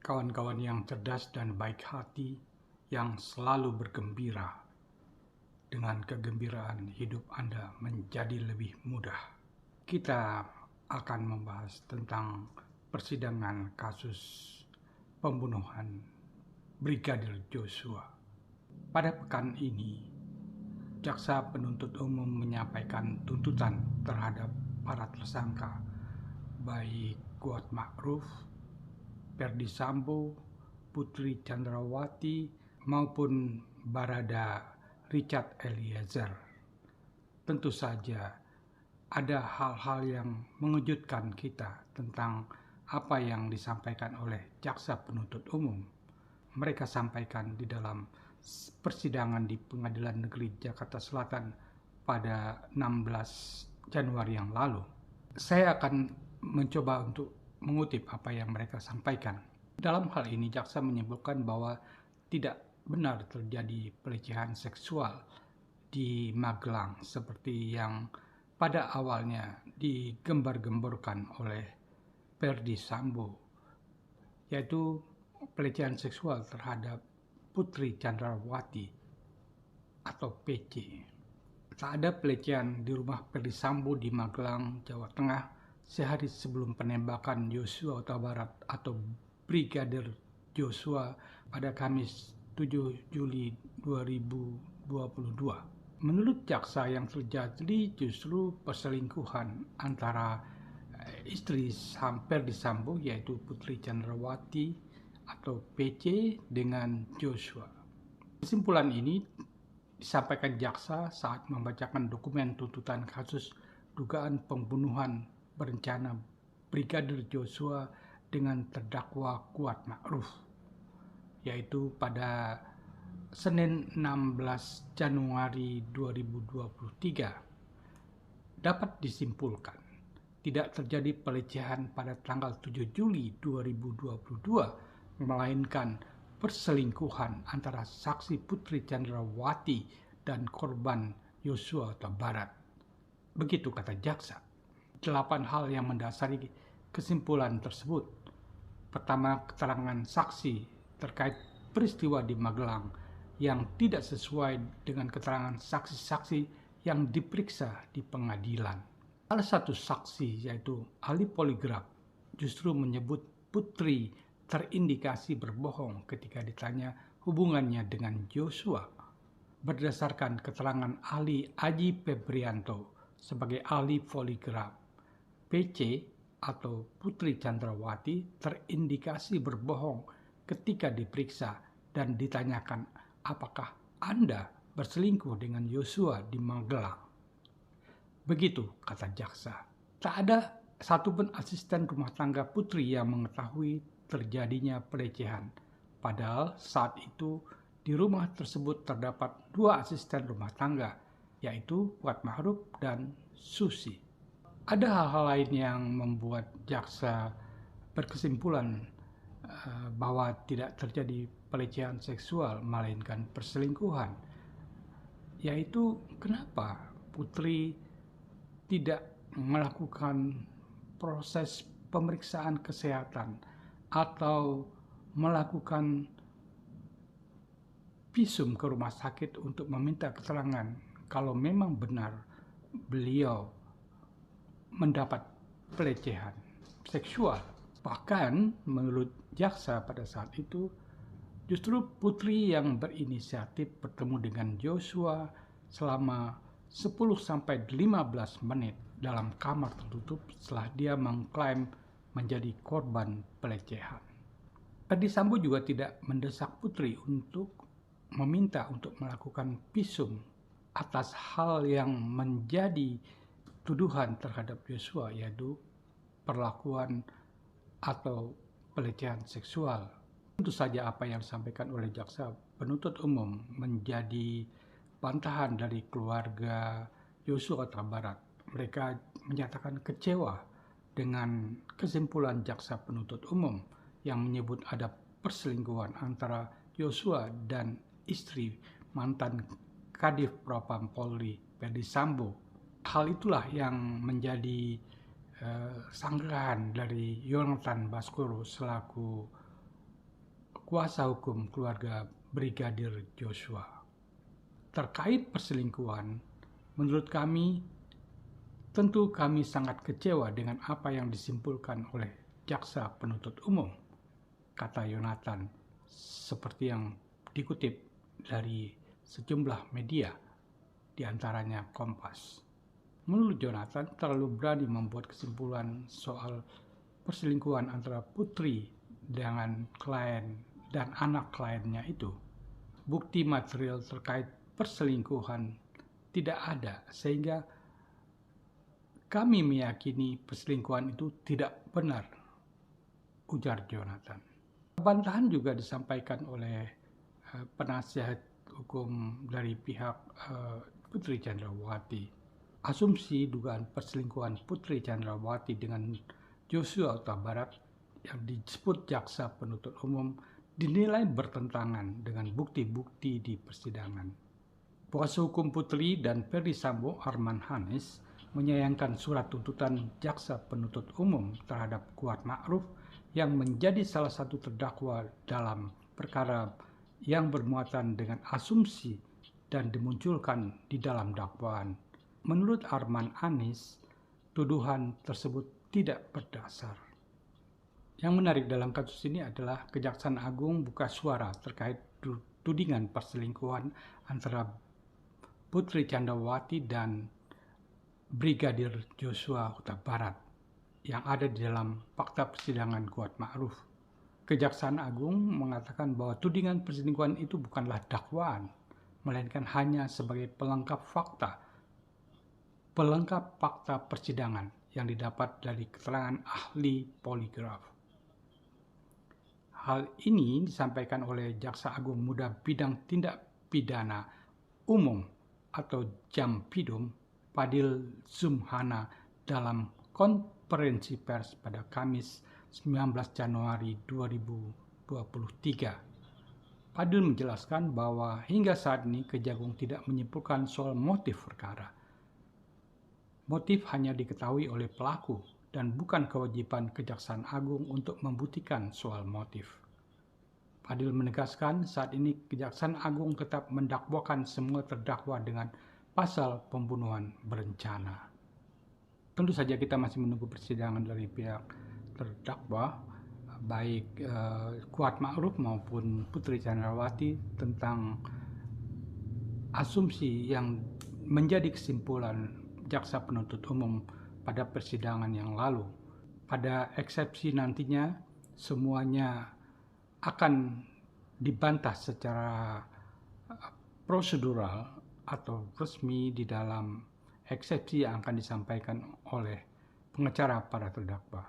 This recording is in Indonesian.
kawan-kawan yang cerdas dan baik hati yang selalu bergembira. Dengan kegembiraan hidup Anda menjadi lebih mudah. Kita akan membahas tentang persidangan kasus pembunuhan Brigadir Joshua. Pada pekan ini, jaksa penuntut umum menyampaikan tuntutan terhadap para tersangka, baik Kuat Ma'ruf, Ferdy Sambo, Putri Chandrawati, maupun Barada Richard Eliezer. Tentu saja ada hal-hal yang mengejutkan kita tentang apa yang disampaikan oleh jaksa penuntut umum. Mereka sampaikan di dalam persidangan di Pengadilan Negeri Jakarta Selatan pada 16 Januari yang lalu. Saya akan mencoba untuk mengutip apa yang mereka sampaikan. Dalam hal ini, jaksa menyebutkan bahwa tidak benar terjadi pelecehan seksual di Magelang seperti yang pada awalnya digembar-gemborkan oleh Ferdy Sambo, yaitu pelecehan seksual terhadap Putri Chandrawati atau PC. Tak ada pelecehan di rumah Ferdy Sambo di Magelang, Jawa Tengah sehari sebelum penembakan Joshua Huta Barat atau Brigadir Joshua pada Kamis 7 Juli 2022. Menurut jaksa, yang terjadi justru perselingkuhan antara istri Ferdy Sambo yaitu Putri Chandrawati atau PC dengan Joshua. Kesimpulan ini disampaikan jaksa saat membacakan dokumen tuntutan kasus dugaan pembunuhan berencana Brigadir Joshua dengan terdakwa Kuat Ma'ruf, yaitu pada Senin 16 Januari 2023. Dapat disimpulkan, tidak terjadi pelecehan pada tanggal 7 Juli 2022, melainkan perselingkuhan antara saksi Putri Chandrawati dan korban Joshua Huta Barat. Begitu kata jaksa. 8 hal yang mendasari kesimpulan tersebut. Pertama, keterangan saksi terkait peristiwa di Magelang yang tidak sesuai dengan keterangan saksi-saksi yang diperiksa di pengadilan. Salah satu saksi, yaitu ahli poligraf, justru menyebut Putri terindikasi berbohong ketika ditanya hubungannya dengan Joshua. Berdasarkan keterangan ahli Aji Febrianto sebagai ahli poligraf, PC atau Putri Chandrawati terindikasi berbohong ketika diperiksa dan ditanyakan apakah Anda berselingkuh dengan Joshua di Magelang. Begitu kata jaksa. Tak ada satupun asisten rumah tangga Putri yang mengetahui terjadinya pelecehan. Padahal saat itu di rumah tersebut terdapat 2 asisten rumah tangga, yaitu Kuat Ma'ruf dan Susi. Ada hal-hal lain yang membuat jaksa berkesimpulan bahwa tidak terjadi pelecehan seksual melainkan perselingkuhan, yaitu kenapa Putri tidak melakukan proses pemeriksaan kesehatan atau melakukan visum ke rumah sakit untuk meminta keterangan kalau memang benar beliau mendapat pelecehan seksual. Bahkan menurut jaksa pada saat itu, justru Putri yang berinisiatif bertemu dengan Joshua selama 10-15 menit dalam kamar tertutup setelah dia mengklaim menjadi korban pelecehan. Ferdy Sambo juga tidak mendesak Putri untuk meminta untuk melakukan visum atas hal yang menjadi tuduhan terhadap Joshua, yaitu perlakuan atau pelecehan seksual. Tentu saja apa yang disampaikan oleh jaksa penuntut umum menjadi bantahan dari keluarga Joshua Huta Barat. Mereka menyatakan kecewa dengan kesimpulan jaksa penuntut umum yang menyebut ada perselingkuhan antara Joshua dan istri mantan Kadif Propam Polri Ferdy Sambo. Hal itulah yang menjadi sanggahan dari Yonatan Baskoro selaku kuasa hukum keluarga Brigadir Joshua. Terkait perselingkuhan, menurut kami, tentu kami sangat kecewa dengan apa yang disimpulkan oleh jaksa penuntut umum, kata Yonatan, seperti yang dikutip dari sejumlah media, di antaranya Kompas. Menurut Jonathan, terlalu berani membuat kesimpulan soal perselingkuhan antara Putri dengan klien dan anak kliennya itu. Bukti material terkait perselingkuhan tidak ada, sehingga kami meyakini perselingkuhan itu tidak benar, ujar Jonathan. Bantahan juga disampaikan oleh penasihat hukum dari pihak Putri Chandrawati. Asumsi dugaan perselingkuhan Putri Chandrawati dengan Joshua Huta Barat yang disebut jaksa penuntut umum dinilai bertentangan dengan bukti-bukti di persidangan. Kuasa hukum Putri dan Ferdy Sambo, Arman Hanis, menyayangkan surat tuntutan jaksa penuntut umum terhadap Kuat Ma'ruf yang menjadi salah satu terdakwa dalam perkara yang bermuatan dengan asumsi dan dimunculkan di dalam dakwaan. Menurut Arman Hanis, tuduhan tersebut tidak berdasar. Yang menarik dalam kasus ini adalah Kejaksaan Agung buka suara terkait tudingan perselingkuhan antara Putri Chandrawati dan Brigadir Joshua Huta Barat yang ada di dalam fakta persidangan Kuat Ma'ruf. Kejaksaan Agung mengatakan bahwa tudingan perselingkuhan itu bukanlah dakwaan, melainkan hanya sebagai pelengkap fakta persidangan yang didapat dari keterangan ahli poligraf. Hal ini disampaikan oleh Jaksa Agung Muda Bidang Tindak Pidana Umum atau Jampidum, Fadil Zumhana, dalam konferensi pers pada Kamis 19 Januari 2023. Fadil menjelaskan bahwa hingga saat ini Kejagung tidak menyimpulkan soal motif perkara. Motif hanya diketahui oleh pelaku dan bukan kewajiban Kejaksaan Agung untuk membuktikan soal motif. Fadil menegaskan saat ini Kejaksaan Agung tetap mendakwakan semua terdakwa dengan pasal pembunuhan berencana. Tentu saja kita masih menunggu persidangan dari pihak terdakwa, baik Kuat Ma'ruf maupun Putri Chandrawati, tentang asumsi yang menjadi kesimpulan jaksa penuntut umum pada persidangan yang lalu. Pada eksepsi nantinya semuanya akan dibantah secara prosedural atau resmi di dalam eksepsi yang akan disampaikan oleh pengacara para terdakwa.